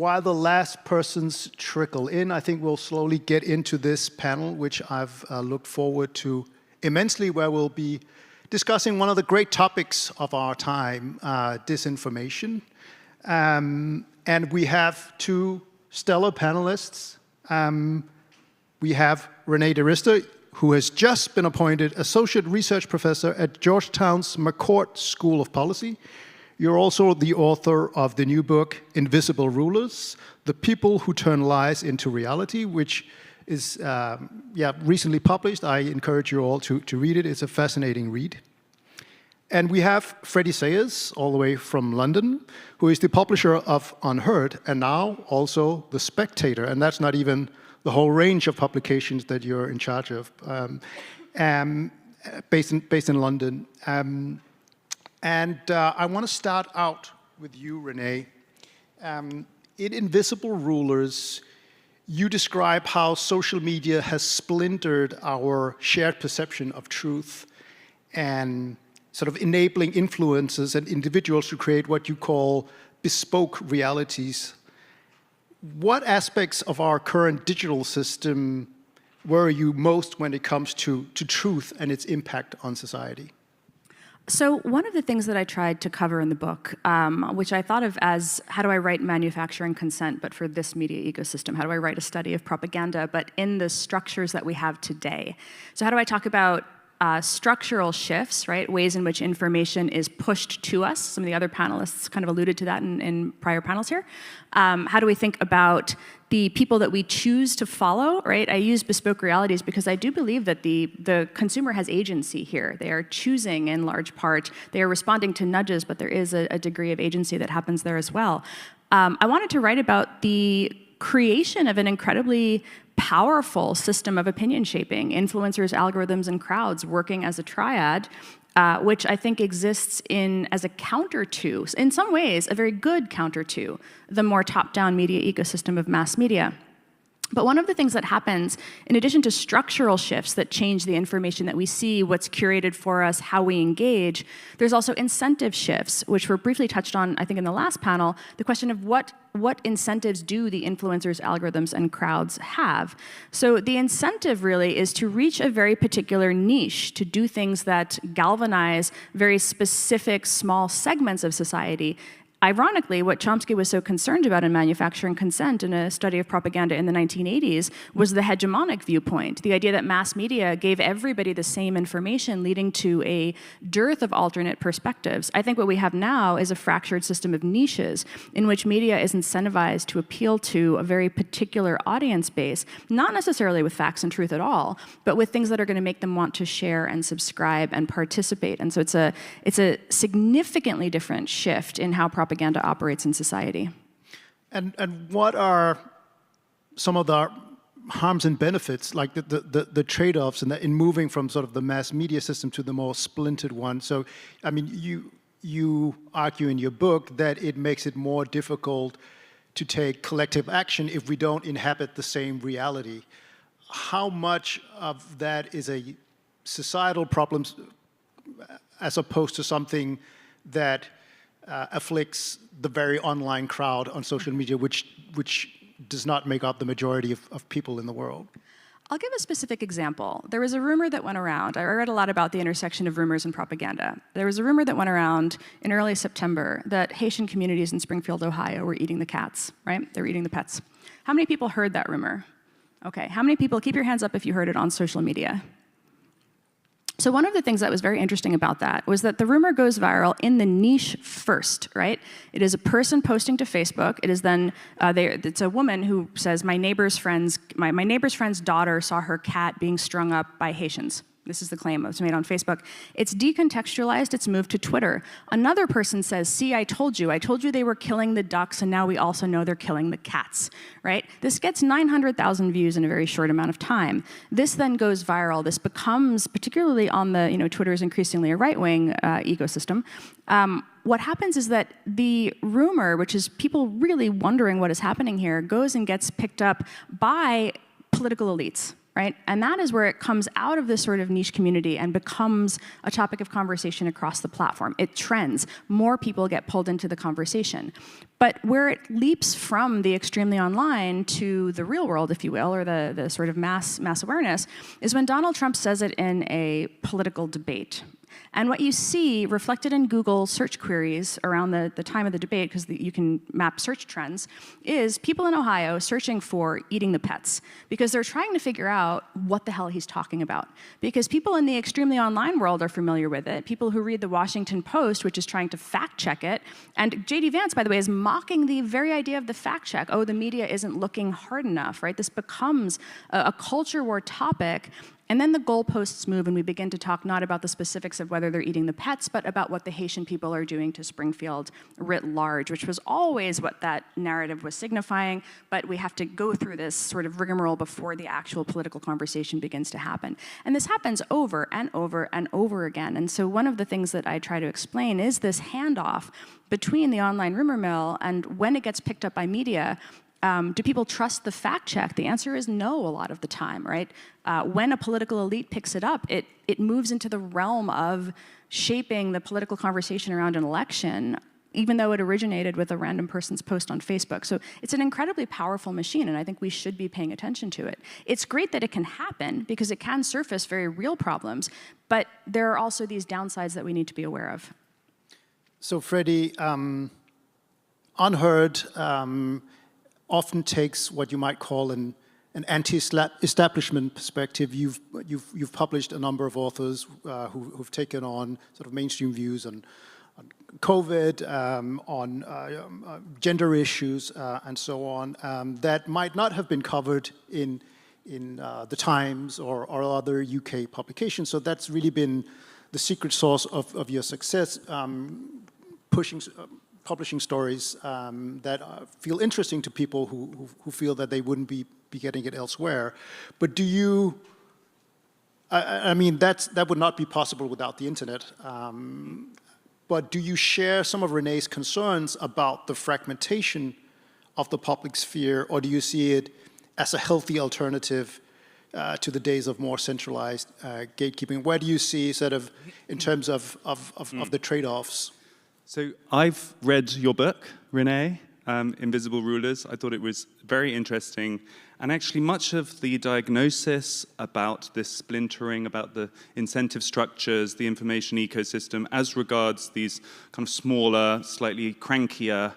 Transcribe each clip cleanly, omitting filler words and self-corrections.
while the last persons trickle in, I think we'll slowly get into this panel, which I've looked forward to immensely, where we'll be discussing one of the great topics of our time, disinformation. And we have two stellar panelists. We have Renee DiResta, who has just been appointed Associate Research Professor at Georgetown's McCourt School of Policy. You're also the author of the new book, Invisible Rulers, The People Who Turn Lies into Reality, which is recently published. I encourage you all to read it. It's a fascinating read. And we have Freddie Sayers, all the way from London, who is the publisher of UnHerd, and now also The Spectator, and that's not even the whole range of publications that you're in charge of, based in London. I want to start out with you, Renee. In Invisible Rulers, you describe how social media has splintered our shared perception of truth and sort of enabling influencers and individuals to create what you call bespoke realities. What aspects of our current digital system worry you most when it comes to truth and its impact on society? So one of the things that I tried to cover in the book, which I thought of as how do I write manufacturing consent, but for this media ecosystem? How do I write a study of propaganda, but in the structures that we have today? So how do I talk about structural shifts, right? Ways in which information is pushed to us. Some of the other panelists kind of alluded to that in prior panels here. How do we think about the people that we choose to follow, right? I use bespoke realities because I do believe that the consumer has agency here. They are choosing in large part. They are responding to nudges, but there is a degree of agency that happens there as well. I wanted to write about the creation of an incredibly powerful system of opinion shaping, influencers, algorithms, and crowds working as a triad, which I think exists as a counter to, in some ways, a very good counter to the more top-down media ecosystem of mass media. But one of the things that happens, in addition to structural shifts that change the information that we see, what's curated for us, how we engage, there's also incentive shifts, which were briefly touched on, I think, in the last panel, the question of what incentives do the influencers, algorithms, and crowds have. So the incentive really is to reach a very particular niche, to do things that galvanize very specific small segments of society. Ironically, what Chomsky was so concerned about in manufacturing consent in a study of propaganda in the 1980s was the hegemonic viewpoint, the idea that mass media gave everybody the same information, leading to a dearth of alternate perspectives. I think what we have now is a fractured system of niches in which media is incentivized to appeal to a very particular audience base, not necessarily with facts and truth at all, but with things that are going to make them want to share and subscribe and participate. And so it's a significantly different shift in how propaganda operates in society. And what are some of the harms and benefits, like the trade-offs in moving from sort of the mass media system to the more splintered one? So, I mean, you argue in your book that it makes it more difficult to take collective action if we don't inhabit the same reality. How much of that is a societal problem as opposed to something that afflicts the very online crowd on social media, which does not make up the majority of people in the world? I'll give a specific example. There was a rumor that went around. I read a lot about the intersection of rumors and propaganda. There was a rumor that went around in early September that Haitian communities in Springfield, Ohio were eating the cats, right? They were eating the pets. How many people heard that rumor? Okay, how many people, keep your hands up if you heard it on social media. So one of the things that was very interesting about that was that the rumor goes viral in the niche first, right? It is a person posting to Facebook. It is then, it's a woman who says, my neighbor's friend's daughter saw her cat being strung up by Haitians. This is the claim that was made on Facebook. It's decontextualized, it's moved to Twitter. Another person says, see, I told you they were killing the ducks, and now we also know they're killing the cats, right? This gets 900,000 views in a very short amount of time. This then goes viral. This becomes, particularly on the, Twitter is increasingly a right-wing ecosystem. What happens is that the rumor, which is people really wondering what is happening here, goes and gets picked up by political elites. right? And that is where it comes out of this sort of niche community and becomes a topic of conversation across the platform. It trends. More people get pulled into the conversation. But where it leaps from the extremely online to the real world, if you will, or the sort of mass awareness, is when Donald Trump says it in a political debate. And what you see reflected in Google search queries around the time of the debate, because you can map search trends, is people in Ohio searching for eating the pets, because they're trying to figure out what the hell he's talking about. Because people in the extremely online world are familiar with it. People who read the Washington Post, which is trying to fact check it. And J.D. Vance, by the way, is mocking the very idea of the fact check. Oh, the media isn't looking hard enough, right? This becomes a culture war topic. And then the goalposts move and we begin to talk not about the specifics of whether they're eating the pets, but about what the Haitian people are doing to Springfield writ large, which was always what that narrative was signifying, but we have to go through this sort of rigmarole before the actual political conversation begins to happen. And this happens over and over and over again. And so one of the things that I try to explain is this handoff between the online rumor mill and when it gets picked up by media. Do people trust the fact check? The answer is no a lot of the time, right? When a political elite picks it up, it moves into the realm of shaping the political conversation around an election, even though it originated with a random person's post on Facebook. So it's an incredibly powerful machine, and I think we should be paying attention to it. It's great that it can happen because it can surface very real problems, but there are also these downsides that we need to be aware of. So Freddie, UnHerd often takes what you might call an anti-establishment perspective. You've published a number of authors who've taken on sort of mainstream views on COVID, on gender issues, and so on, that might not have been covered in the Times or other UK publications. So that's really been the secret sauce of your success, publishing stories that feel interesting to people who feel that they wouldn't be getting it elsewhere. But do you, I mean, that would not be possible without the internet. But do you share some of Renée's concerns about the fragmentation of the public sphere, or do you see it as a healthy alternative to the days of more centralized gatekeeping? Where do you see sort of, in terms of the trade-offs? So I've read your book, Renee, Invisible Rulers. I thought it was very interesting. And actually much of the diagnosis about this splintering, about the incentive structures, the information ecosystem, as regards these kind of smaller, slightly crankier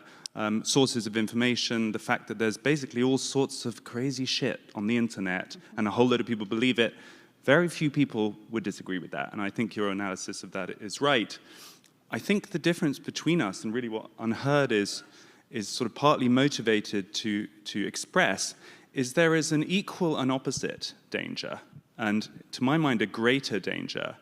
sources of information, the fact that there's basically all sorts of crazy shit on the internet and a whole load of people believe it, very few people would disagree with that. And I think your analysis of that is right. I think the difference between us and really what UnHerd is sort of partly motivated to express is there is an equal and opposite danger, and to my mind a greater danger,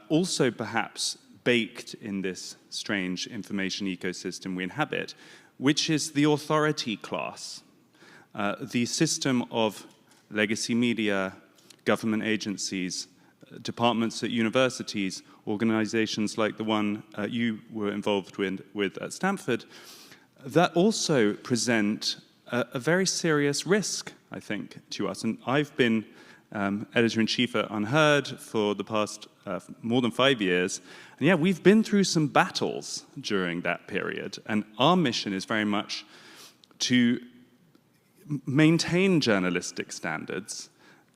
also perhaps baked in this strange information ecosystem we inhabit, which is the authority class, the system of legacy media, government agencies, departments at universities, organizations like the one you were involved with at Stanford, that also present a very serious risk, I think, to us. And I've been editor-in-chief at UnHerd for the past more than 5 years. And yeah, we've been through some battles during that period. And our mission is very much to maintain journalistic standards,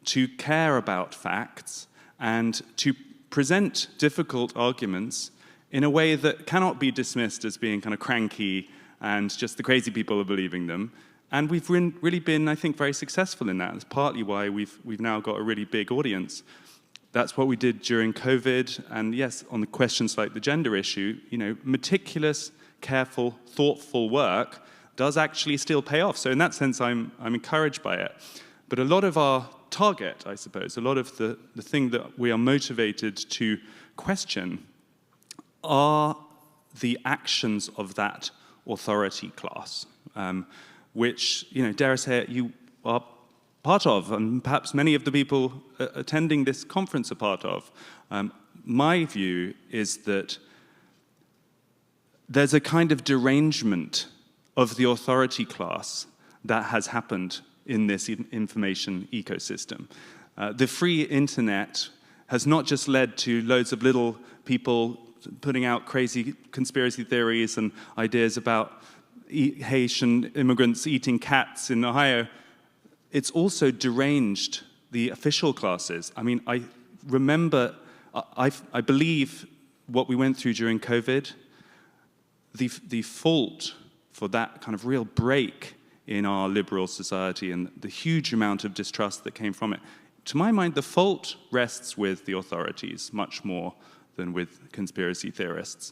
to care about facts, and to present difficult arguments in a way that cannot be dismissed as being kind of cranky and just the crazy people are believing them. And we've really been, I think, very successful in that. That's partly why we've now got a really big audience. That's what we did during COVID. And yes, on the questions like the gender issue, you know, meticulous, careful, thoughtful work does actually still pay off. So in that sense, I'm encouraged by it. But a lot of our target, I suppose, a lot of the thing that we are motivated to question are the actions of that authority class, which, you know, dare I say it, you are part of, and perhaps many of the people attending this conference are part of. My view is that there's a kind of derangement of the authority class that has happened in this information ecosystem. The free internet has not just led to loads of little people putting out crazy conspiracy theories and ideas about Haitian immigrants eating cats in Ohio. It's also deranged the official classes. I mean, I remember, I believe what we went through during COVID, the fault for that kind of real break in our liberal society and the huge amount of distrust that came from it, to my mind, the fault rests with the authorities much more than with conspiracy theorists,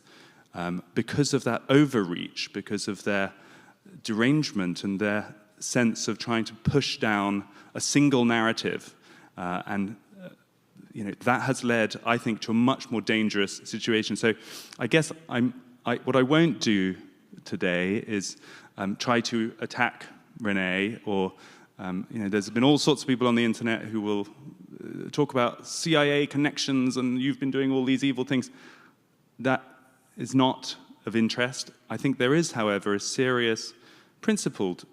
because of that overreach, because of their derangement and their sense of trying to push down a single narrative. That has led, I think, to a much more dangerous situation. So I guess what I won't do today is try to attack Renee, or there's been all sorts of people on the internet who will talk about CIA connections and you've been doing all these evil things. That is not of interest. I think there is, however, a serious principled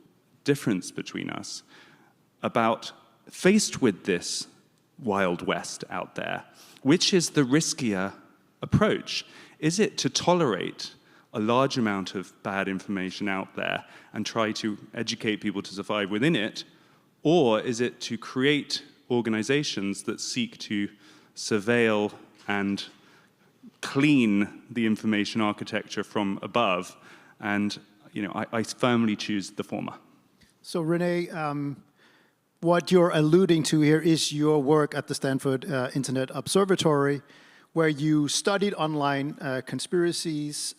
difference between us about, faced with this Wild West out there, which is the riskier approach? Is it to tolerate a large amount of bad information out there and try to educate people to survive within it, or is it to create organizations that seek to surveil and clean the information architecture from above? And I firmly choose the former. So Renee, what you're alluding to here is your work at the Stanford Internet Observatory, where you studied online conspiracies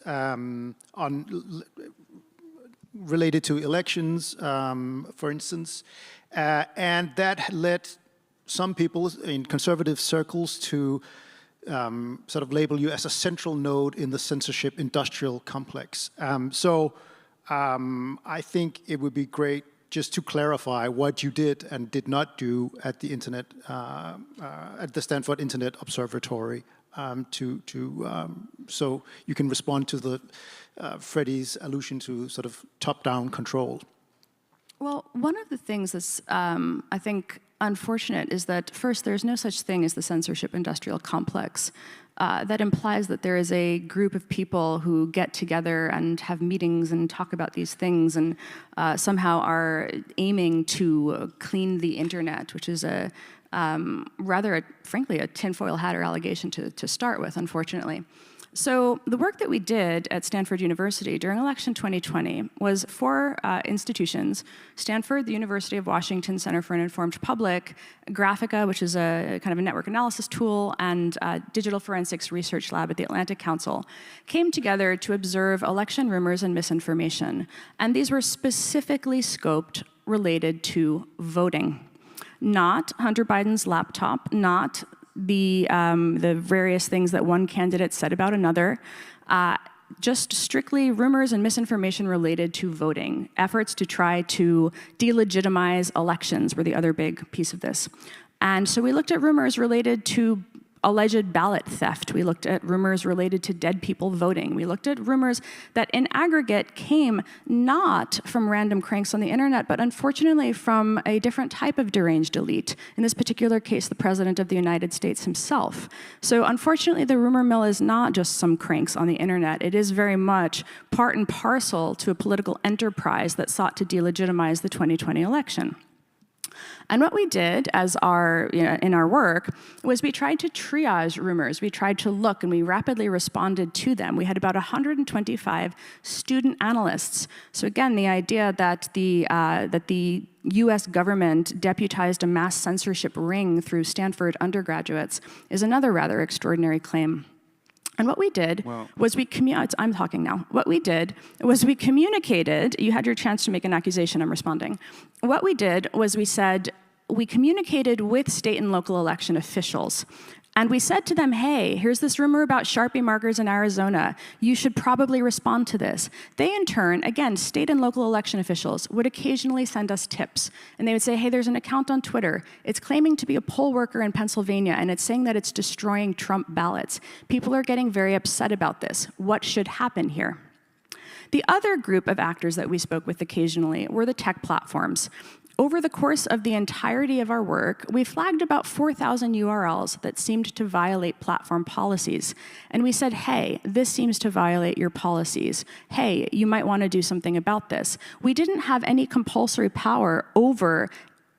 related to elections, for instance, and that led some people in conservative circles to sort of label you as a central node in the censorship industrial complex. I think it would be great just to clarify what you did and did not do at the at the Stanford Internet Observatory, so you can respond to the Freddie's allusion to sort of top-down control. Well, one of the things that's, I think, unfortunate is that, first, there's no such thing as the censorship industrial complex. That implies that there is a group of people who get together and have meetings and talk about these things and somehow are aiming to clean the internet, which is frankly, a tinfoil hatter allegation to start with, unfortunately. So the work that we did at Stanford University during election 2020 was 4 institutions: Stanford, the University of Washington Center for an Informed Public, Graphica, which is a kind of a network analysis tool, and Digital Forensics Research Lab at the Atlantic Council, came together to observe election rumors and misinformation. And these were specifically scoped related to voting. Not Hunter Biden's laptop, not the various things that one candidate said about another, just strictly rumors and misinformation related to voting. Efforts to try to delegitimize elections were the other big piece of this. And so we looked at rumors related to alleged ballot theft. We looked at rumors related to dead people voting. We looked at rumors that in aggregate came not from random cranks on the internet, but unfortunately from a different type of deranged elite. In this particular case, the President of the United States himself. So unfortunately, the rumor mill is not just some cranks on the internet. It is very much part and parcel to a political enterprise that sought to delegitimize the 2020 election. And what we did as in our work was we tried to triage rumors. We tried to look, and we rapidly responded to them. We had about 125 student analysts. So again, the idea that the U.S. government deputized a mass censorship ring through Stanford undergraduates is another rather extraordinary claim. And what we did was I'm talking now. What we did was we communicated. You had your chance to make an accusation. I'm responding. What we did was we communicated with state and local election officials. And we said to them, hey, here's this rumor about Sharpie markers in Arizona. You should probably respond to this. They, in turn, again, state and local election officials would occasionally send us tips. And they would say, hey, there's an account on Twitter. It's claiming to be a poll worker in Pennsylvania, and it's saying that it's destroying Trump ballots. People are getting very upset about this. What should happen here? The other group of actors that we spoke with occasionally were the tech platforms. over the course of the entirety of our work, we flagged about 4,000 URLs that seemed to violate platform policies. And we said, hey, this seems to violate your policies. Hey, you might want to do something about this. We didn't have any compulsory power over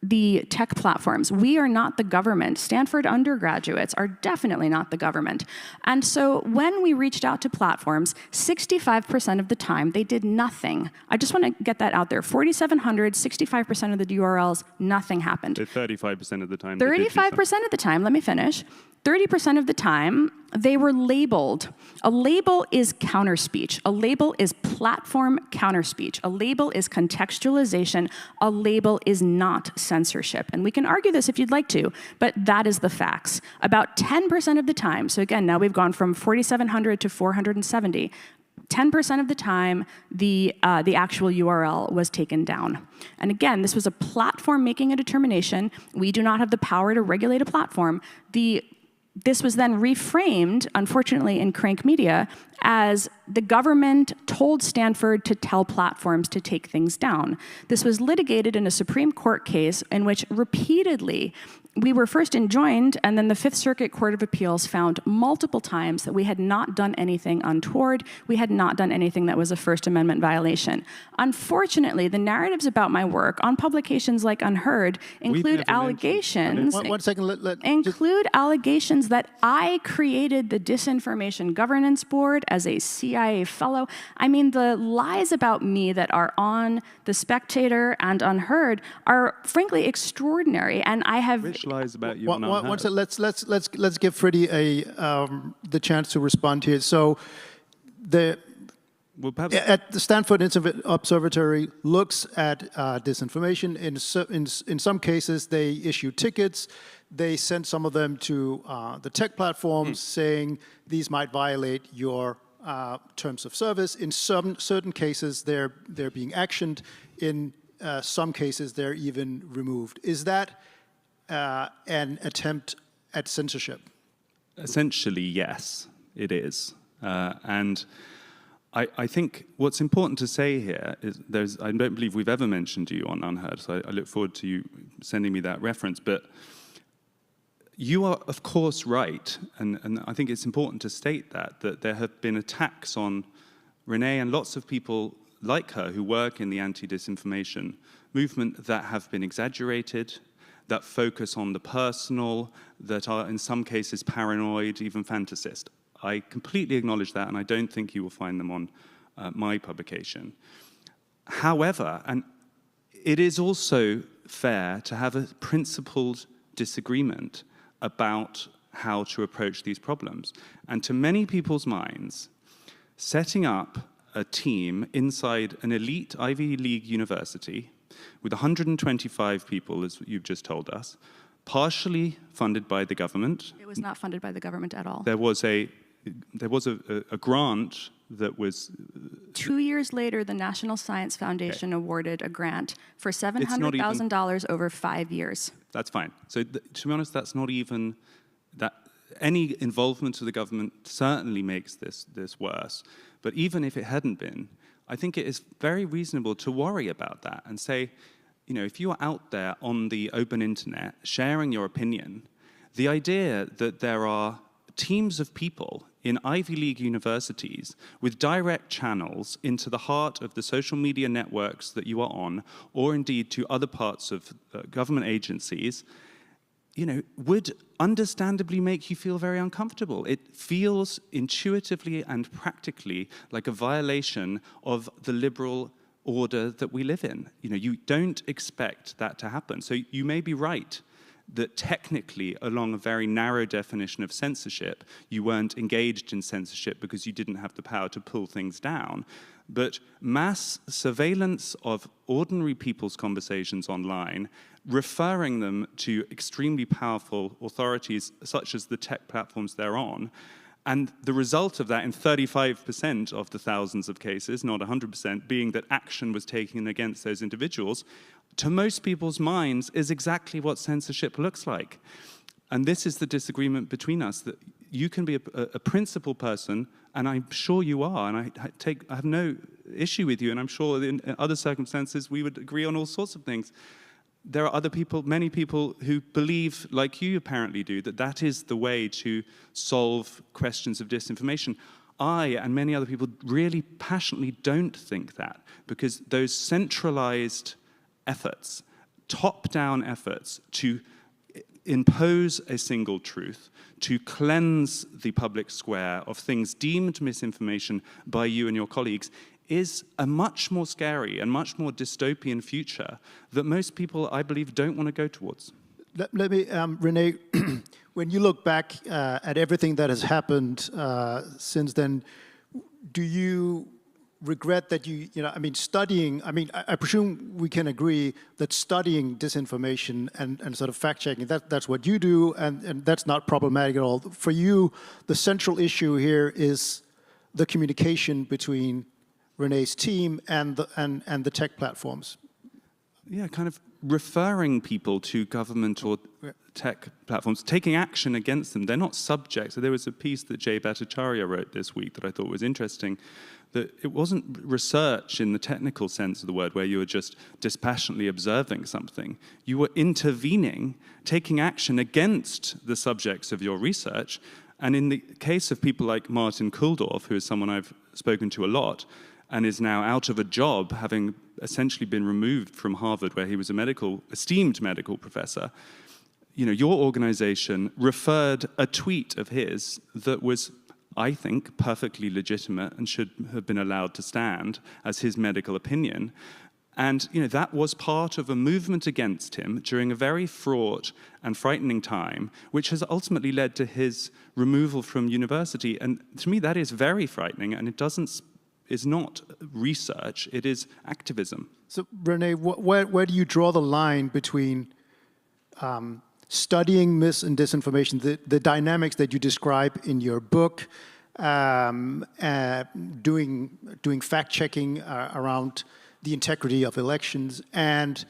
the tech platforms. We are not the government. Stanford undergraduates are definitely not the government. And so when we reached out to platforms, 65% of the time, they did nothing. I just want to get that out there. 4,700, 65% of the URLs, nothing happened. 35% of the time. 35% of the time, let me finish. 30% of the time, they were labeled. A label is counterspeech. A label is platform counterspeech. A label is contextualization. A label is not censorship. And we can argue this if you'd like to, but that is the facts. About 10% of the time, so again, now we've gone from 4,700 to 470, 10% of the time, the actual URL was taken down. And again, this was a platform making a determination. We do not have the power to regulate a platform. This was then reframed, unfortunately, in Crank Media as the government told Stanford to tell platforms to take things down. This was litigated in a Supreme Court case in which repeatedly we were first enjoined, and then the Fifth Circuit Court of Appeals found multiple times that we had not done anything untoward, we had not done anything that was a First Amendment violation. Unfortunately, the narratives about my work on publications like UnHerd include allegations. One second, include allegations that I created the Disinformation Governance Board as a CIA fellow. I mean, the lies about me that are on the Spectator and UnHerd are frankly extraordinary, and I have lies about you. Let's give Freddie the chance to respond here. So at the Stanford Observatory looks at disinformation. In some cases, they issue tickets. They send some of them to the tech platforms saying these might violate your terms of service. In certain cases, they're being actioned. In some cases, they're even removed. Is that an attempt at censorship? Essentially, yes, it is. And I think what's important to say here is I don't believe we've ever mentioned you on UnHerd, so I look forward to you sending me that reference. But you are, of course, right, and I think it's important to state that there have been attacks on Renee and lots of people like her who work in the anti-disinformation movement that have been exaggerated, that focus on the personal, that are in some cases paranoid, even fantasist. I completely acknowledge that, and I don't think you will find them on my publication. However, and it is also fair to have a principled disagreement about how to approach these problems. And to many people's minds, setting up a team inside an elite Ivy League university with 125 people, as you've just told us, partially funded by the government. It was not funded by the government at all. There was a grant that was... 2 years later, the National Science Foundation awarded a grant for $700,000 over 5 years. That's fine. So to be honest, that's not even... that. Any involvement of the government certainly makes this worse. But even if it hadn't been, I think it is very reasonable to worry about that and say, you know, if you are out there on the open internet sharing your opinion, the idea that there are teams of people in Ivy League universities with direct channels into the heart of the social media networks that you are on, or indeed to other parts of government agencies, you know, would understandably make you feel very uncomfortable. It feels intuitively and practically like a violation of the liberal order that we live in. You know, you don't expect that to happen. So you may be right that technically, along a very narrow definition of censorship, you weren't engaged in censorship because you didn't have the power to pull things down. But mass surveillance of ordinary people's conversations online, referring them to extremely powerful authorities such as the tech platforms they're on, and the result of that in 35% of the thousands of cases, not 100%, being that action was taken against those individuals, to most people's minds is exactly what censorship looks like. And this is the disagreement between us, that you can be a principled person, and I'm sure you are, and I have no issue with you, and I'm sure in other circumstances we would agree on all sorts of things. there are other people, many people who believe, like you apparently do, that that is the way to solve questions of disinformation. I and many other people really passionately don't think that, because those centralized efforts, top-down efforts to impose a single truth, to cleanse the public square of things deemed misinformation by you and your colleagues, is a much more scary and much more dystopian future that most people, I believe, don't want to go towards. Let me, Renee, when you look back at everything that has happened since then, do you regret that studying, I presume we can agree that studying disinformation and sort of fact-checking, that's what you do, and that's not problematic at all. For you, the central issue here is the communication between Renee's team and the tech platforms. Yeah, kind of referring people to government or tech platforms, taking action against them. They're not subjects. So there was a piece that Jay Bhattacharya wrote this week that I thought was interesting, that it wasn't research in the technical sense of the word, where you were just dispassionately observing something. You were intervening, taking action against the subjects of your research. And in the case of people like Martin Kulldorff, who is someone I've spoken to a lot, and is now out of a job, having essentially been removed from Harvard, where he was esteemed medical professor, your organization referred a tweet of his that was, I think, perfectly legitimate and should have been allowed to stand as his medical opinion. And that was part of a movement against him during a very fraught and frightening time, which has ultimately led to his removal from university. And to me, that is very frightening, and it is not research, it is activism. So, Renee, where do you draw the line between studying mis and disinformation, the dynamics that you describe in your book, doing fact-checking around the integrity of elections, and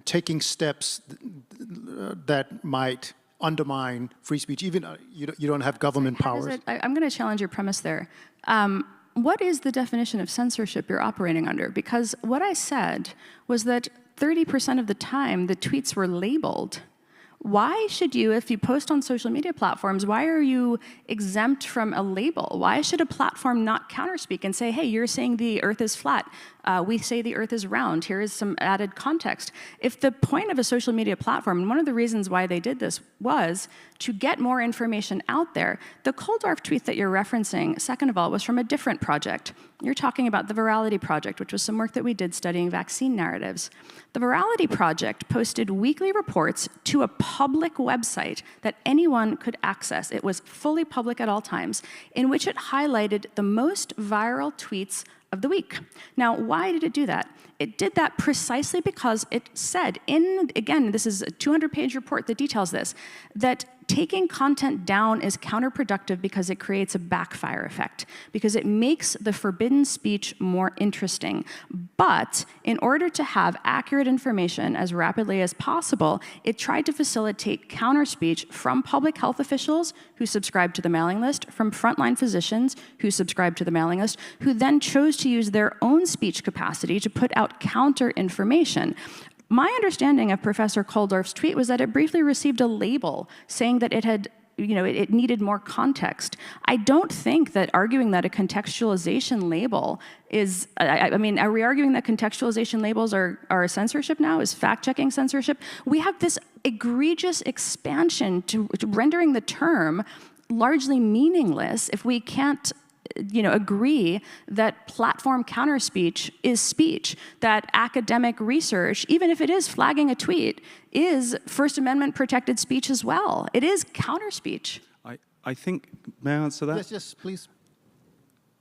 taking steps that might undermine free speech, even you don't have government powers? I'm going to challenge your premise there. What is the definition of censorship you're operating under? Because what I said was that 30% of the time the tweets were labeled. Why should you, if you post on social media platforms, why are you exempt from a label? Why should a platform not counterspeak and say, hey, you're saying the earth is flat. We say the earth is round. Here is some added context. If the point of a social media platform, and one of the reasons why they did this was to get more information out there, the Kulldorff tweet that you're referencing, second of all, was from a different project. You're talking about the Virality Project, which was some work that we did studying vaccine narratives. The Virality Project posted weekly reports to a public website that anyone could access. It was fully public at all times, in which it highlighted the most viral tweets of the week. Now, why did it do that? It did that precisely because it said again, this is a 200-page report that details this, that taking content down is counterproductive because it creates a backfire effect, because it makes the forbidden speech more interesting. But in order to have accurate information as rapidly as possible, it tried to facilitate counter-speech from public health officials who subscribed to the mailing list, from frontline physicians who subscribed to the mailing list, who then chose to use their own speech capacity to put out counter-information. My understanding of Professor Kulldorff's tweet was that it briefly received a label saying that it had, it needed more context. I don't think that arguing that a contextualization label is, are we arguing that contextualization labels are censorship now? Is fact-checking censorship? We have this egregious expansion to rendering the term largely meaningless if we can't agree that platform counterspeech is speech, that academic research, even if it is flagging a tweet, is First Amendment protected speech as well. It is counterspeech. I think, may I answer that? Yes, please.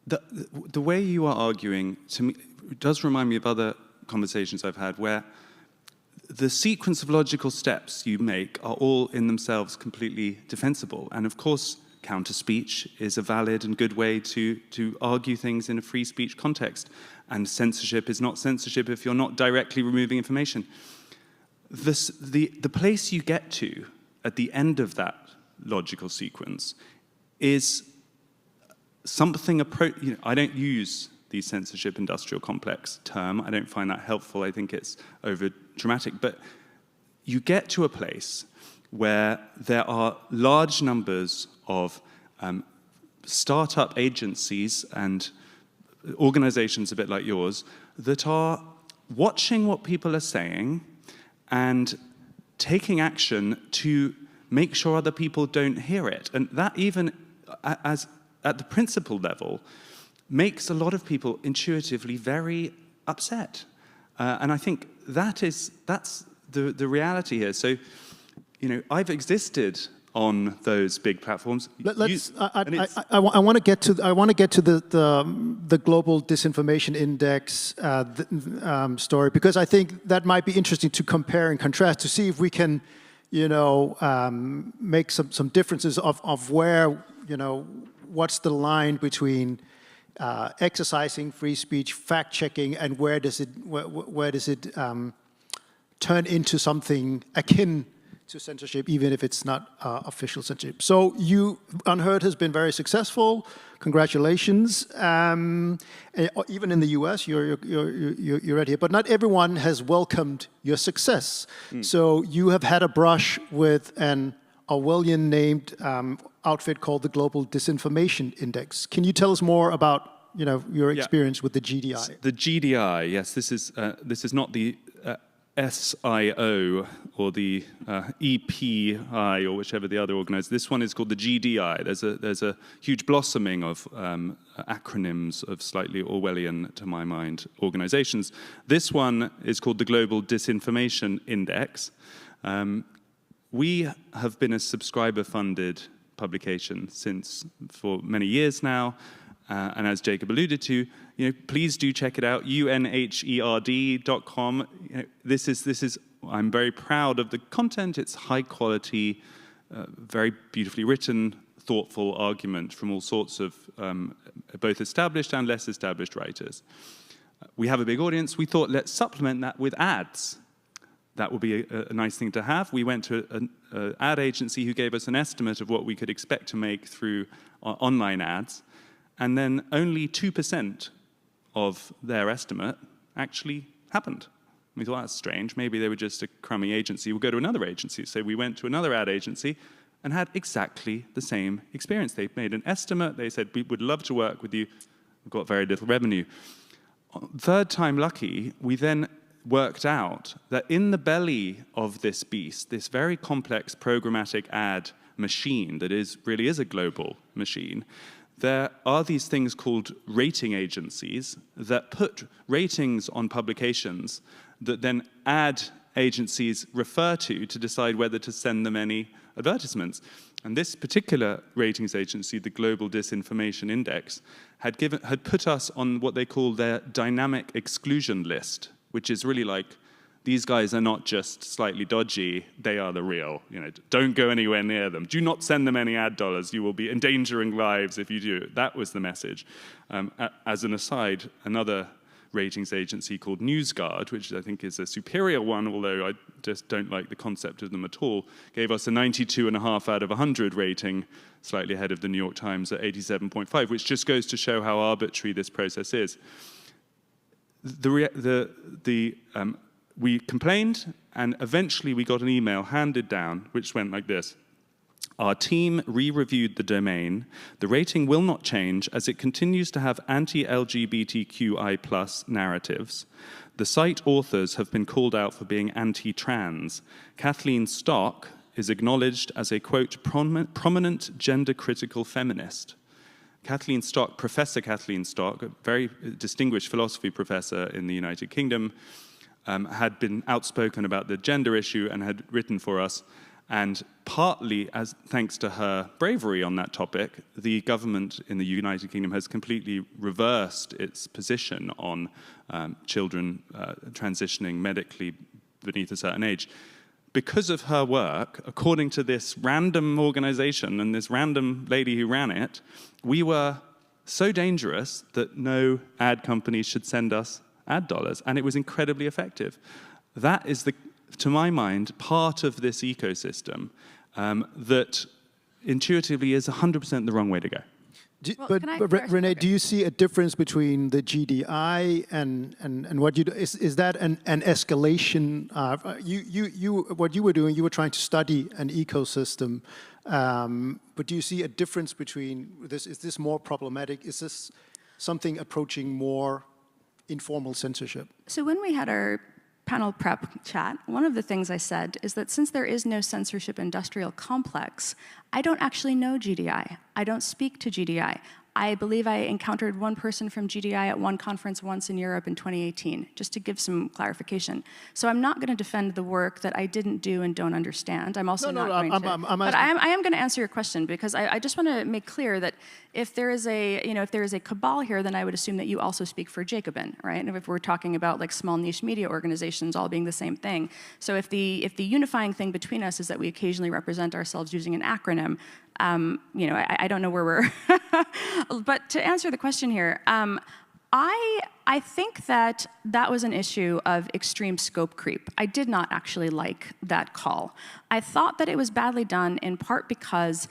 The way you are arguing, to me, does remind me of other conversations I've had where the sequence of logical steps you make are all in themselves completely defensible. And of course, counter-speech is a valid and good way to argue things in a free speech context. And censorship is not censorship if you're not directly removing information. The place you get to at the end of that logical sequence is something I don't use the censorship industrial complex term. I don't find that helpful. I think it's over dramatic. But you get to a place where there are large numbers of startup agencies and organizations a bit like yours that are watching what people are saying and taking action to make sure other people don't hear it. And that even as at the principle level makes a lot of people intuitively very upset. And I think that's the reality here. So, you know, I've existed on those big platforms. I want to get to the global disinformation index story, because I think that might be interesting to compare and contrast to see if we can, you know, make some differences of where, you know, what's the line between exercising free speech, fact checking, and where does it turn into something akin to censorship, even if it's not official censorship. So UnHerd has been very successful. Congratulations. Even in the US, you're right here. But not everyone has welcomed your success. So you have had a brush with an Orwellian-named outfit called the Global Disinformation Index. Can you tell us more about, you know, your experience with the GDI? The GDI, yes. This is not the SIO or the EPI or whichever the other organizer. This one is called the GDI. There's a huge blossoming of acronyms of slightly Orwellian, to my mind, organizations. This one is called the Global Disinformation Index. We have been a subscriber-funded publication for many years now. And as Jacob alluded to, you know, please do check it out, unherd.com. You know, this is. I'm very proud of the content. It's high quality, very beautifully written, thoughtful argument from all sorts of both established and less established writers. We have a big audience. We thought, let's supplement that with ads. That would be a nice thing to have. We went to an ad agency who gave us an estimate of what we could expect to make through online ads. And then only 2% of their estimate actually happened. We thought, that's strange. Maybe they were just a crummy agency. We'll go to another agency. So we went to another ad agency and had exactly the same experience. They made an estimate. They said, we would love to work with you. We've got very little revenue. Third time lucky, we then worked out that in the belly of this beast, this very complex programmatic ad machine that really is a global machine, there are these things called rating agencies that put ratings on publications that then ad agencies refer to decide whether to send them any advertisements. And this particular ratings agency, the Global Disinformation Index, had put us on what they call their dynamic exclusion list, which is really like, these guys are not just slightly dodgy, they are the real. You know, don't go anywhere near them. Do not send them any ad dollars. You will be endangering lives if you do. That was the message. As an aside, another ratings agency called NewsGuard, which I think is a superior one, although I just don't like the concept of them at all, gave us a 92.5 out of 100 rating, slightly ahead of the New York Times at 87.5, which just goes to show how arbitrary this process is. We complained, and eventually we got an email handed down, which went like this. Our team re-reviewed the domain. The rating will not change as it continues to have anti-LGBTQI+ narratives. The site authors have been called out for being anti-trans. Kathleen Stock is acknowledged as a, quote, prominent gender-critical feminist. Kathleen Stock, Professor Kathleen Stock, a very distinguished philosophy professor in the United Kingdom, had been outspoken about the gender issue and had written for us. And partly thanks to her bravery on that topic, the government in the United Kingdom has completely reversed its position on children transitioning medically beneath a certain age. Because of her work, according to this random organization and this random lady who ran it, we were so dangerous that no ad companies should send us ad dollars, and it was incredibly effective. That is, to my mind, part of this ecosystem that intuitively is 100% the wrong way to go. But can I- Renee, okay. do you see a difference between the GDI and what you do? Is that an escalation? What you were doing, you were trying to study an ecosystem. But do you see a difference between this? Is this more problematic? Is this something approaching more informal censorship? So when we had our panel prep chat, one of the things I said is that since there is no censorship industrial complex, I don't actually know GDI. I don't speak to GDI. I believe I encountered one person from GDI at one conference once in Europe in 2018, just to give some clarification. So I'm not going to defend the work that I didn't do and don't understand. I'm also not going to. But I am going to answer your question, because I just want to make clear that if there is a cabal here, then I would assume that you also speak for Jacobin, right? And if we're talking about like small niche media organizations all being the same thing. So if the unifying thing between us is that we occasionally represent ourselves using an acronym, I don't know where we're. But to answer the question here, I think that was an issue of extreme scope creep. I did not actually like that call. I thought that it was badly done in part because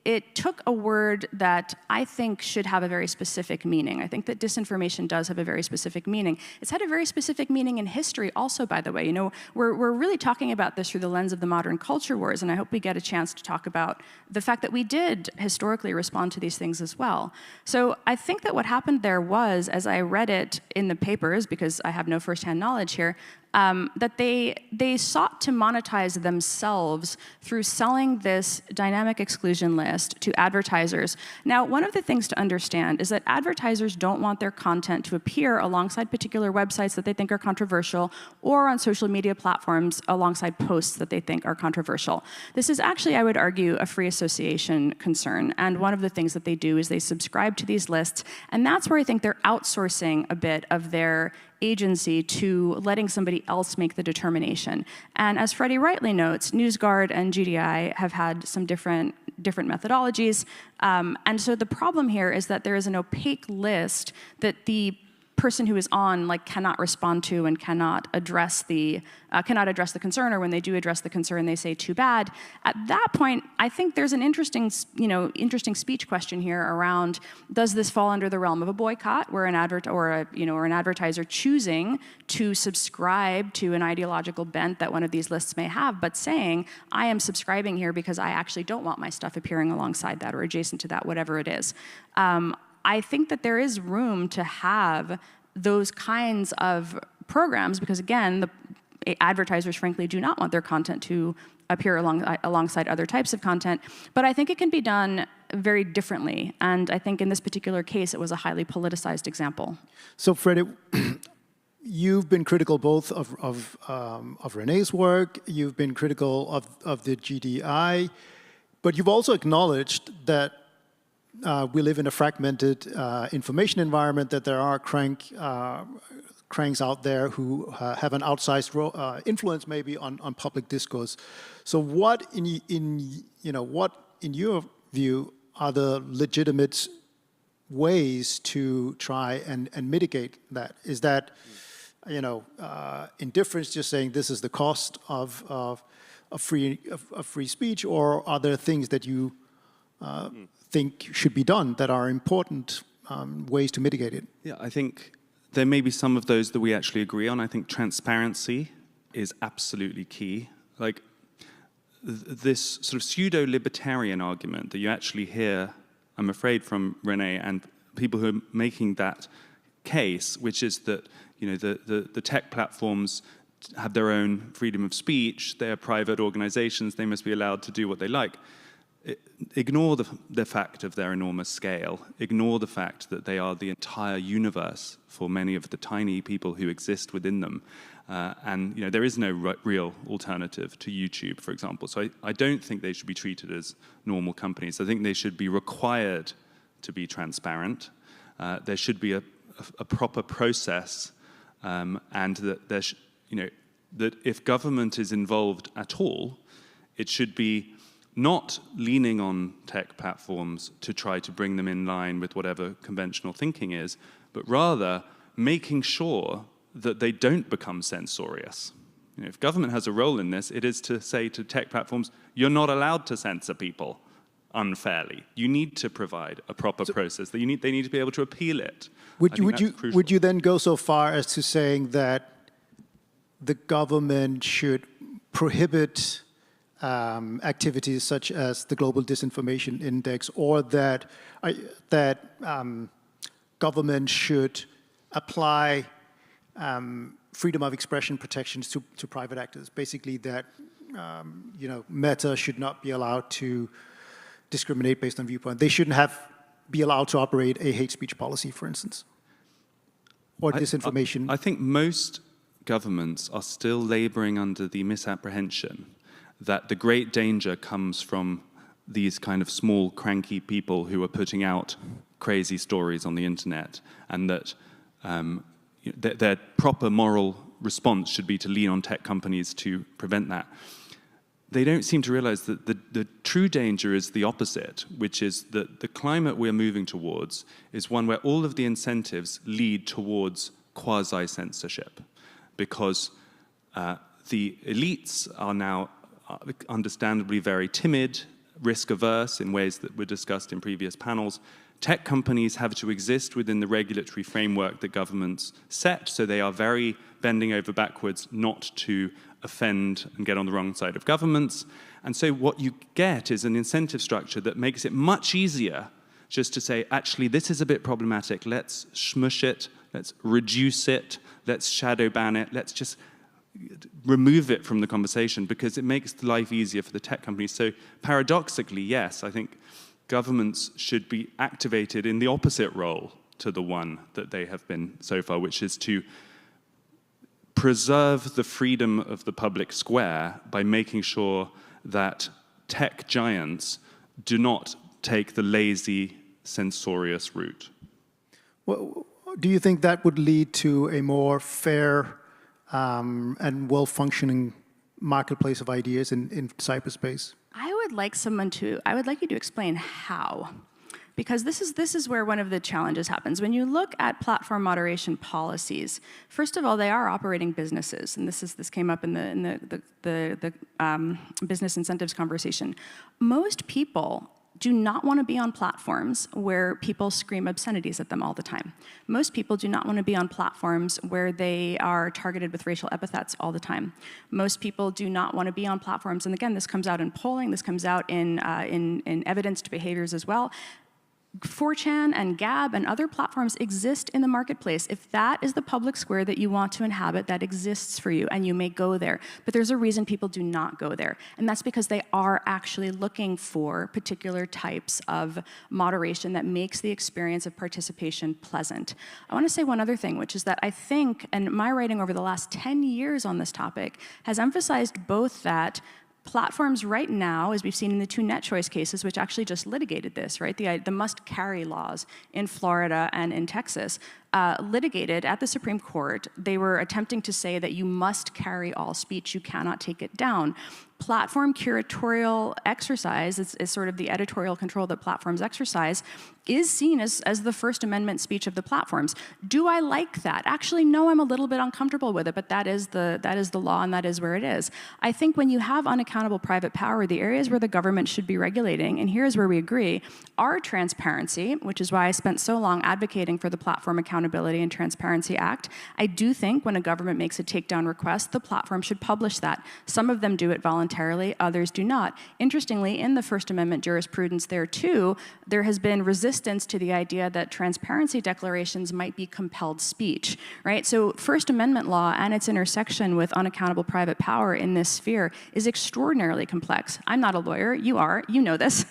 it took a word that I think should have a very specific meaning. I think that disinformation does have a very specific meaning. It's had a very specific meaning in history also, by the way. You know, we're really talking about this through the lens of the modern culture wars, and I hope we get a chance to talk about the fact that we did historically respond to these things as well. So I think that what happened there was, as I read it in the papers, because I have no firsthand knowledge here, that they sought to monetize themselves through selling this dynamic exclusion list to advertisers. Now, one of the things to understand is that advertisers don't want their content to appear alongside particular websites that they think are controversial, or on social media platforms alongside posts that they think are controversial. This is actually, I would argue, a free association concern. And one of the things that they do is they subscribe to these lists, and that's where I think they're outsourcing a bit of their agency to letting somebody else make the determination. And as Freddie rightly notes, NewsGuard and GDI have had some different methodologies. And so the problem here is that there is an opaque list that the person who is on cannot respond to and cannot address the concern, or when they do address the concern, they say too bad. At that point, I think there's an interesting speech question here around: does this fall under the realm of a boycott, where an advertiser choosing to subscribe to an ideological bent that one of these lists may have, but saying, I am subscribing here because I actually don't want my stuff appearing alongside that or adjacent to that, whatever it is. I think that there is room to have those kinds of programs because, again, the advertisers, frankly, do not want their content to appear alongside other types of content. But I think it can be done very differently. And I think in this particular case, it was a highly politicized example. So, Freddie, you've been critical both of Renée's work, you've been critical of the GDI, but you've also acknowledged that we live in a fragmented information environment, that there are cranks out there who have an outsized influence maybe on public discourse. So what in your view are the legitimate ways to try and mitigate that? Is that indifference, just saying this is the cost of free speech, or are there things that you think should be done that are important ways to mitigate it? Yeah, I think there may be some of those that we actually agree on. I think transparency is absolutely key. Like this sort of pseudo-libertarian argument that you actually hear, I'm afraid, from Renee and people who are making that case, which is that the tech platforms have their own freedom of speech, they are private organizations, they must be allowed to do what they like. Ignore the fact of their enormous scale. Ignore the fact that they are the entire universe for many of the tiny people who exist within them. And there is no real alternative to YouTube, for example. So I don't think they should be treated as normal companies. I think they should be required to be transparent. There should be a proper process, and that that if government is involved at all, it should be not leaning on tech platforms to try to bring them in line with whatever conventional thinking is, but rather making sure that they don't become censorious. If government has a role in this, it is to say to tech platforms, you're not allowed to censor people. unfairly. You need to provide a proper process. They need to be able to appeal it. Would you then go so far as to saying that the government should prohibit activities such as the Global Disinformation Index, or that government should apply freedom of expression protections to private actors? Basically, that Meta should not be allowed to discriminate based on viewpoint. They shouldn't be allowed to operate a hate speech policy, for instance, or disinformation. I think most governments are still laboring under the misapprehension that the great danger comes from these kind of small, cranky people who are putting out crazy stories on the internet, and that their proper moral response should be to lean on tech companies to prevent that. They don't seem to realize that the true danger is the opposite, which is that the climate we're moving towards is one where all of the incentives lead towards quasi-censorship, because the elites are now understandably very timid, risk-averse in ways that were discussed in previous panels. Tech companies have to exist within the regulatory framework that governments set, so they are very bending over backwards not to offend and get on the wrong side of governments. And so what you get is an incentive structure that makes it much easier just to say, actually, this is a bit problematic, let's smush it, let's reduce it, let's shadow ban it, let's just remove it from the conversation, because it makes life easier for the tech companies. So paradoxically, yes, I think governments should be activated in the opposite role to the one that they have been so far, which is to preserve the freedom of the public square by making sure that tech giants do not take the lazy, censorious route. Well, do you think that would lead to a more fair and well-functioning marketplace of ideas in cyberspace? I would like you to explain how. Because this is where one of the challenges happens. When you look at platform moderation policies, first of all, they are operating businesses, and this came up in the business incentives conversation. Most people do not want to be on platforms where people scream obscenities at them all the time. Most people do not want to be on platforms where they are targeted with racial epithets all the time. Most people do not want to be on platforms, and again, this comes out in polling, this comes out in evidenced behaviors as well. 4chan and Gab and other platforms exist in the marketplace. If that is the public square that you want to inhabit, that exists for you, and you may go there. But there's a reason people do not go there, and that's because they are actually looking for particular types of moderation that makes the experience of participation pleasant. I want to say one other thing, which is that I think, and my writing over the last 10 years on this topic has emphasized both that platforms right now, as we've seen in the two net choice cases, which actually just litigated this, right? The must-carry laws in Florida and in Texas, litigated at the Supreme Court. They were attempting to say that you must carry all speech, you cannot take it down. Platform curatorial exercise is sort of the editorial control that platforms exercise, is seen as the First Amendment speech of the platforms. Do I like that? Actually, no, I'm a little bit uncomfortable with it, but that is the law, and that is where it is. I think when you have unaccountable private power, the areas where the government should be regulating, and here's where we agree, are transparency, which is why I spent so long advocating for the Platform Accountability and Transparency Act. I do think when a government makes a takedown request, the platform should publish that. Some of them do it voluntarily, others do not. Interestingly, in the First Amendment jurisprudence there too, there has been resistance to the idea that transparency declarations might be compelled speech, right? So First Amendment law and its intersection with unaccountable private power in this sphere is extraordinarily complex. I'm not a lawyer, you are, you know this.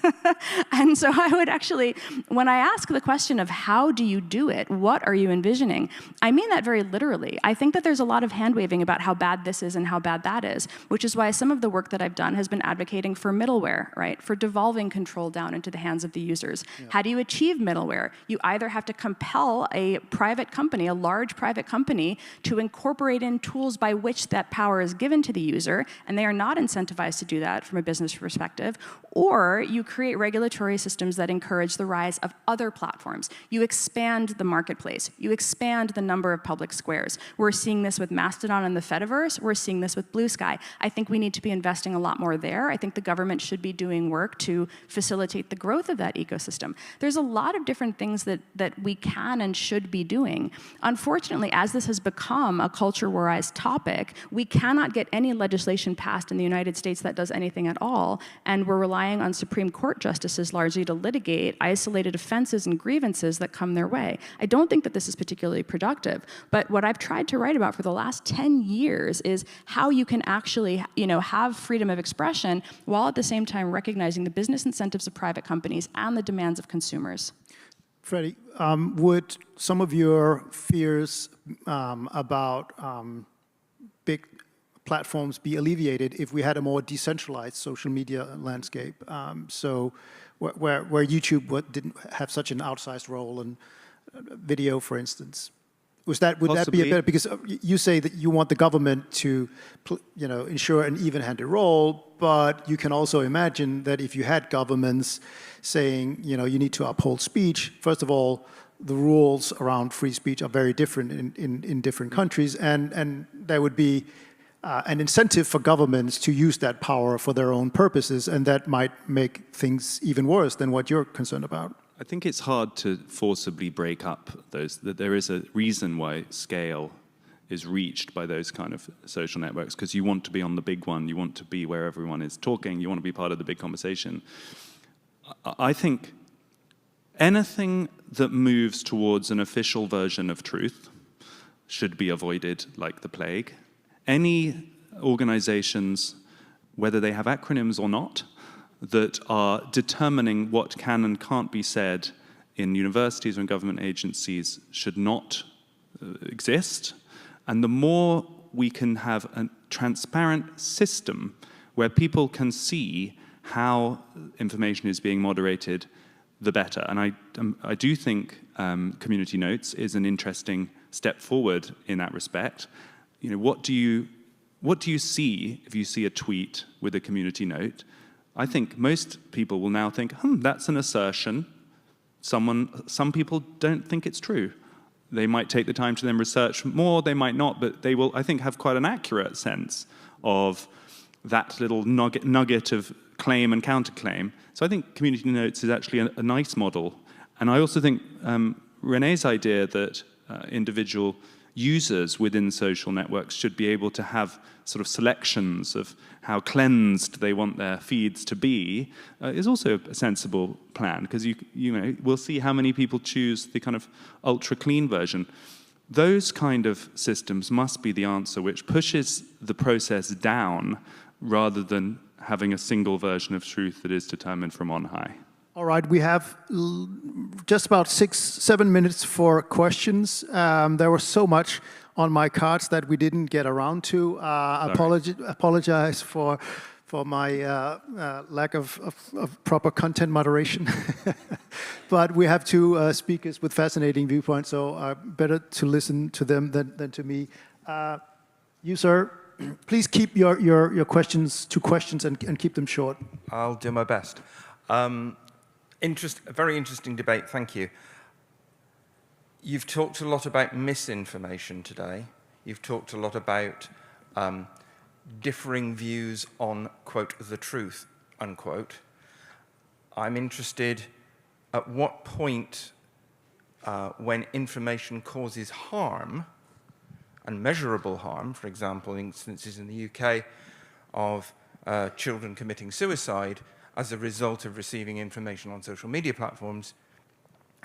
And so I would actually, when I ask the question of how do you do it, what are you envisioning, I mean that very literally. I think that there's a lot of hand-waving about how bad this is and how bad that is, which is why some of the work that I've done has been advocating for middleware, right? For devolving control down into the hands of the users. Yeah. How do you achieve middleware? You either have to compel a private company, a large private company, to incorporate in tools by which that power is given to the user, and they are not incentivized to do that from a business perspective, or you create regulatory systems that encourage the rise of other platforms. You expand the marketplace. space. You expand the number of public squares. We're seeing this with Mastodon and the Fediverse. We're seeing this with Blue Sky. I think we need to be investing a lot more there. I think the government should be doing work to facilitate the growth of that ecosystem. There's a lot of different things that we can and should be doing. Unfortunately, as this has become a culture warized topic, we cannot get any legislation passed in the United States that does anything at all, and we're relying on Supreme Court justices largely to litigate isolated offenses and grievances that come their way. I don't think that this is particularly productive, but what I've tried to write about for the last 10 years is how you can actually, have freedom of expression while at the same time recognizing the business incentives of private companies and the demands of consumers. Freddie, would some of your fears about big platforms be alleviated if we had a more decentralized social media landscape? So where YouTube didn't have such an outsized role in video, for instance. Would that be a better, because you say that you want the government to ensure an even-handed role, but you can also imagine that if you had governments saying, you need to uphold speech, first of all, the rules around free speech are very different in different countries, and there would be an incentive for governments to use that power for their own purposes, and that might make things even worse than what you're concerned about. I think it's hard to forcibly break up that there is a reason why scale is reached by those kind of social networks, because you want to be on the big one, you want to be where everyone is talking, you want to be part of the big conversation. I think anything that moves towards an official version of truth should be avoided like the plague. Any organizations, whether they have acronyms or not, that are determining what can and can't be said in universities or in government agencies should not exist. And the more we can have a transparent system where people can see how information is being moderated, the better. And I do think community notes is an interesting step forward in that respect. What do you see if you see a tweet with a community note? I think most people will now think, that's an assertion. Some people don't think it's true. They might take the time to then research more, they might not, but they will, I think, have quite an accurate sense of that little nugget of claim and counterclaim. So I think community notes is actually a nice model. And I also think Renée's idea that individual users within social networks should be able to have sort of selections of how cleansed they want their feeds to be is also a sensible plan, because we'll see how many people choose the kind of ultra clean version. Those kind of systems must be the answer, which pushes the process down rather than having a single version of truth that is determined from on high. All right, we have just about 6-7 minutes for questions. There was so much on my cards that we didn't get around to. Apologize for my lack of proper content moderation. But we have two speakers with fascinating viewpoints, so better to listen to them than to me. You, sir, please keep your questions to questions and keep them short. I'll do my best. A very interesting debate, thank you. You've talked a lot about misinformation today. You've talked a lot about differing views on, quote, the truth, unquote. I'm interested at what point when information causes harm, and measurable harm, for example, instances in the UK of children committing suicide as a result of receiving information on social media platforms,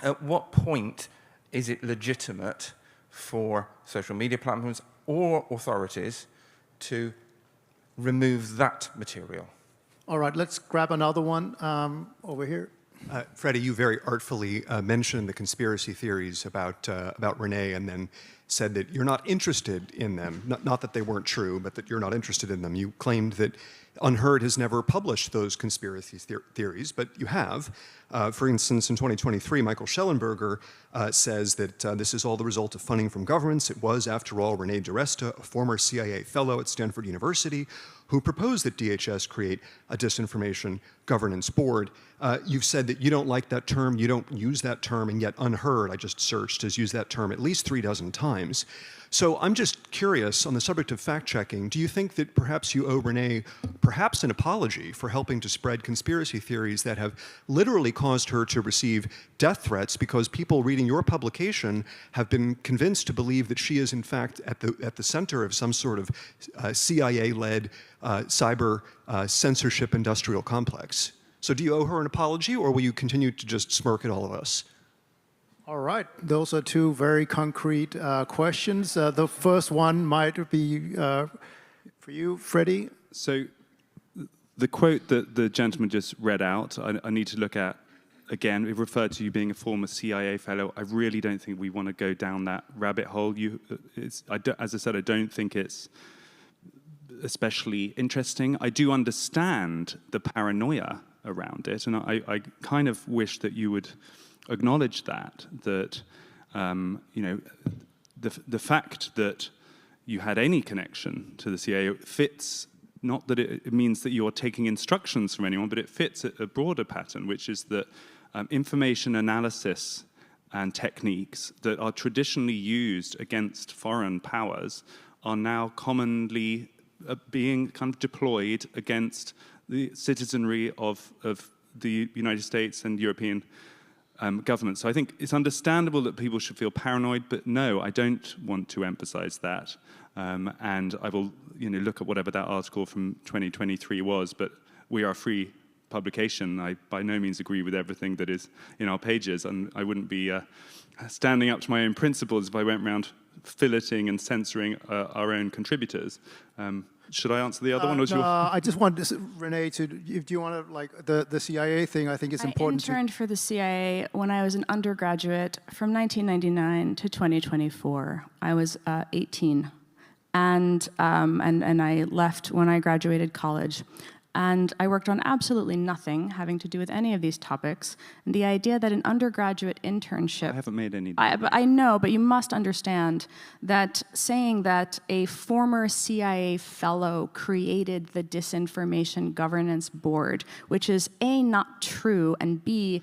at what point is it legitimate for social media platforms or authorities to remove that material? All right, let's grab another one over here. Freddie, you very artfully mentioned the conspiracy theories about Renée, and then said that you're not interested in them. Not that they weren't true, but that you're not interested in them. You claimed that UnHerd has never published those conspiracy theories, but you have. For instance, in 2023, Michael Schellenberger says that this is all the result of funding from governments. It was, after all, Renée DiResta, a former CIA fellow at Stanford University, who proposed that DHS create a disinformation governance board. You've said that you don't like that term, you don't use that term, and yet UnHerd, I just searched, has used that term at least 36 times. So I'm just curious, on the subject of fact-checking, do you think that perhaps you owe Renee perhaps an apology for helping to spread conspiracy theories that have literally caused her to receive death threats because people reading your publication have been convinced to believe that she is in fact at the center of some sort of CIA-led cyber censorship industrial complex? So do you owe her an apology, or will you continue to just smirk at all of us? All right, those are two very concrete questions. The first one might be for you, Freddie. So the quote that the gentleman just read out, I need to look at again. It referred to you being a former CIA fellow. I really don't think we want to go down that rabbit hole. As I said, I don't think it's especially interesting. I do understand the paranoia around it, and I kind of wish that you would acknowledge that you know, the fact that you had any connection to the CIA fits, not that it means that you're taking instructions from anyone, but it fits a broader pattern, which is that information analysis and techniques that are traditionally used against foreign powers are now commonly being kind of deployed against the citizenry of the United States and European government. So I think it's understandable that people should feel paranoid, but no, I don't want to emphasize that. And I will, you know, look at whatever that article from 2023 was, but we are a free publication. I by no means agree with everything that is in our pages, and I wouldn't be standing up to my own principles if I went around filleting and censoring our own contributors. Should I answer the other one? Or no, I just want Renee to, do you want to, like, the CIA thing, I think it's important to... I interned for the CIA when I was an undergraduate from 1999 to 2024. I was 18, and I left when I graduated college. And I worked on absolutely nothing having to do with any of these topics. And the idea that an undergraduate internship... I haven't made any... I know, but you must understand that saying that a former CIA fellow created the Disinformation Governance Board, which is A, not true, and B,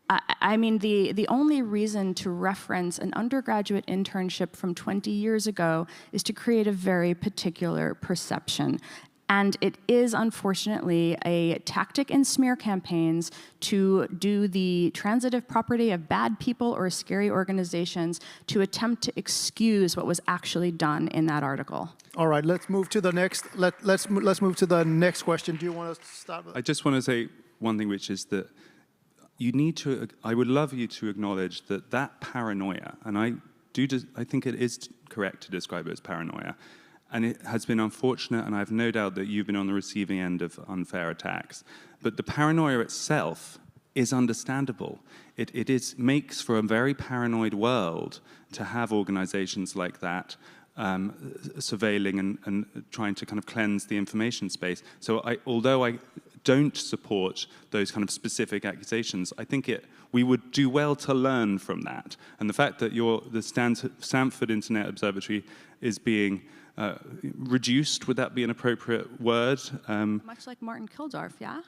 I mean, the only reason to reference an undergraduate internship from 20 years ago is to create a very particular perception. And it is, unfortunately, a tactic in smear campaigns to do the transitive property of bad people or scary organizations to attempt to excuse what was actually done in that article. All right, let's move to the next. Let's move to the next question. Do you want to start with? I just want to say one thing, which is that you need to. I would love you to acknowledge that paranoia, and I think it is correct to describe it as paranoia. And it has been unfortunate, and I have no doubt that you've been on the receiving end of unfair attacks. But the paranoia itself is understandable. It makes for a very paranoid world to have organizations like that surveilling and trying to kind of cleanse the information space. So although I don't support those kind of specific accusations, I think we would do well to learn from that. And the fact that the Stanford Internet Observatory is being reduced, would that be an appropriate word? Much like Martin Kildorff, yeah?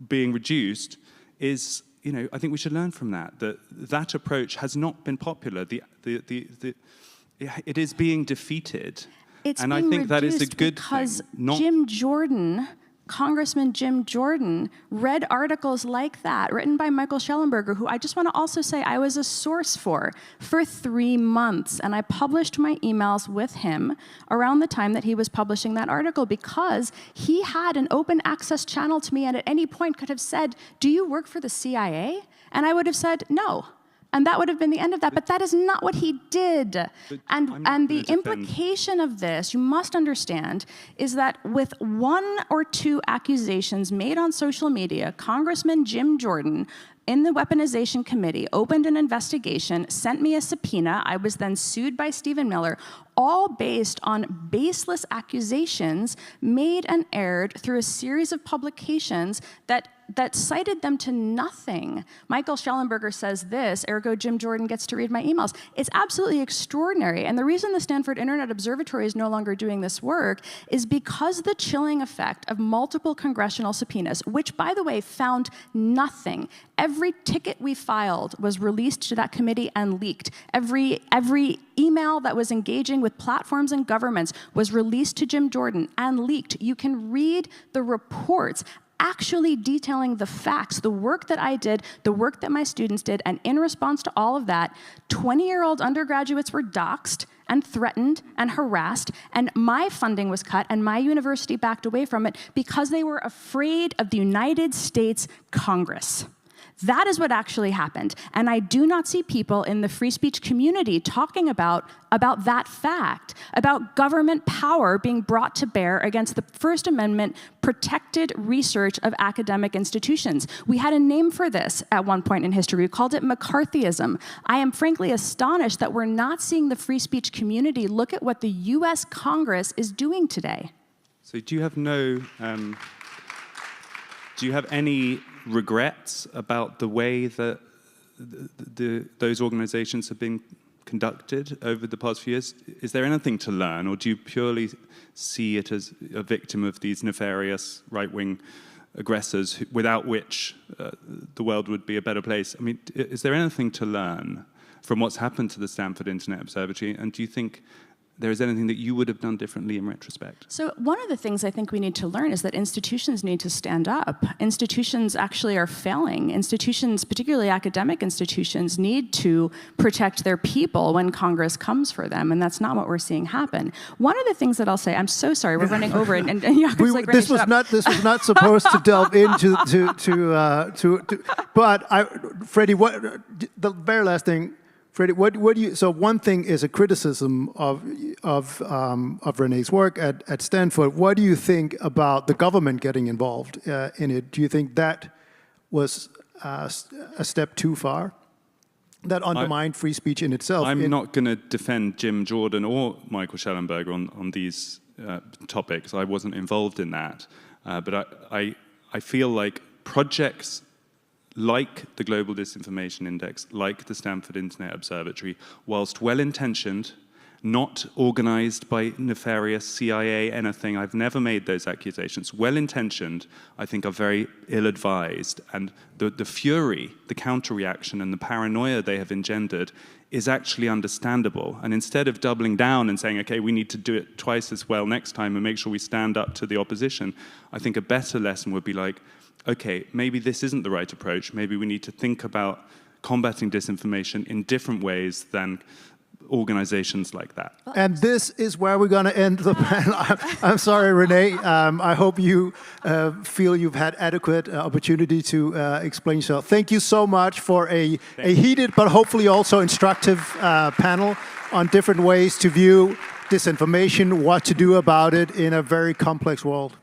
Being reduced is, you know, I think we should learn from that. That approach has not been popular. It is being defeated. And I think that is a good thing. Jim Jordan, Congressman Jim Jordan, read articles like that written by Michael Schellenberger, who I just want to also say I was a source for 3 months. And I published my emails with him around the time that he was publishing that article because he had an open access channel to me and at any point could have said, "Do you work for the CIA?" And I would have said, "No." And that would have been the end of that. But that is not what he did. And the implication of this, you must understand, is that with 1 or 2 accusations made on social media, Congressman Jim Jordan in the Weaponization Committee, opened an investigation, sent me a subpoena. I was then sued by Stephen Miller, all based on baseless accusations made and aired through a series of publications that cited them to nothing. Michael Schellenberger says this, ergo Jim Jordan gets to read my emails. It's absolutely extraordinary. And the reason the Stanford Internet Observatory is no longer doing this work is because the chilling effect of multiple congressional subpoenas, which, by the way, found nothing. Every ticket we filed was released to that committee and leaked. Every email that was engaging with platforms and governments was released to Jim Jordan and leaked. You can read the reports actually detailing the facts, the work that I did, the work that my students did, and in response to all of that, 20-year-old undergraduates were doxxed and threatened and harassed, and my funding was cut, and my university backed away from it because they were afraid of the United States Congress. That is what actually happened. And I do not see people in the free speech community talking about that fact, about government power being brought to bear against the First Amendment protected research of academic institutions. We had a name for this at one point in history. We called it McCarthyism. I am frankly astonished that we're not seeing the free speech community look at what the US Congress is doing today. So do you have any regrets about the way that those organizations have been conducted over the past few years? Is there anything to learn, or do you purely see it as a victim of these nefarious right-wing aggressors without which the world would be a better place? I mean, is there anything to learn from what's happened to the Stanford Internet Observatory, and do you think there is anything that you would have done differently in retrospect? So one of the things I think we need to learn is that institutions need to stand up. Institutions actually are failing. Institutions, particularly academic institutions, need to protect their people when Congress comes for them, and that's not what we're seeing happen. One of the things that I'll say, I'm so sorry, we're running over, and Jacob's like, this was not supposed to delve into but Freddie, what the very last thing. Freddie, what do you? So one thing is a criticism of Renee's work at Stanford. What do you think about the government getting involved in it? Do you think that was a step too far? That undermined free speech in itself. I'm not going to defend Jim Jordan or Michael Schellenberger on these topics. I wasn't involved in that, but I feel like projects like the Global Disinformation Index, like the Stanford Internet Observatory, whilst well-intentioned, not organized by nefarious CIA anything, I've never made those accusations, well-intentioned, I think are very ill-advised. And the fury, the counter-reaction, and the paranoia they have engendered is actually understandable. And instead of doubling down and saying, okay, we need to do it twice as well next time and make sure we stand up to the opposition, I think a better lesson would be like, okay, maybe this isn't the right approach. Maybe we need to think about combating disinformation in different ways than organizations like that. And this is where we're going to end the panel. I'm sorry, Renee. I hope you feel you've had adequate opportunity to explain yourself. Thank you so much for a heated but hopefully also instructive panel on different ways to view disinformation, what to do about it in a very complex world.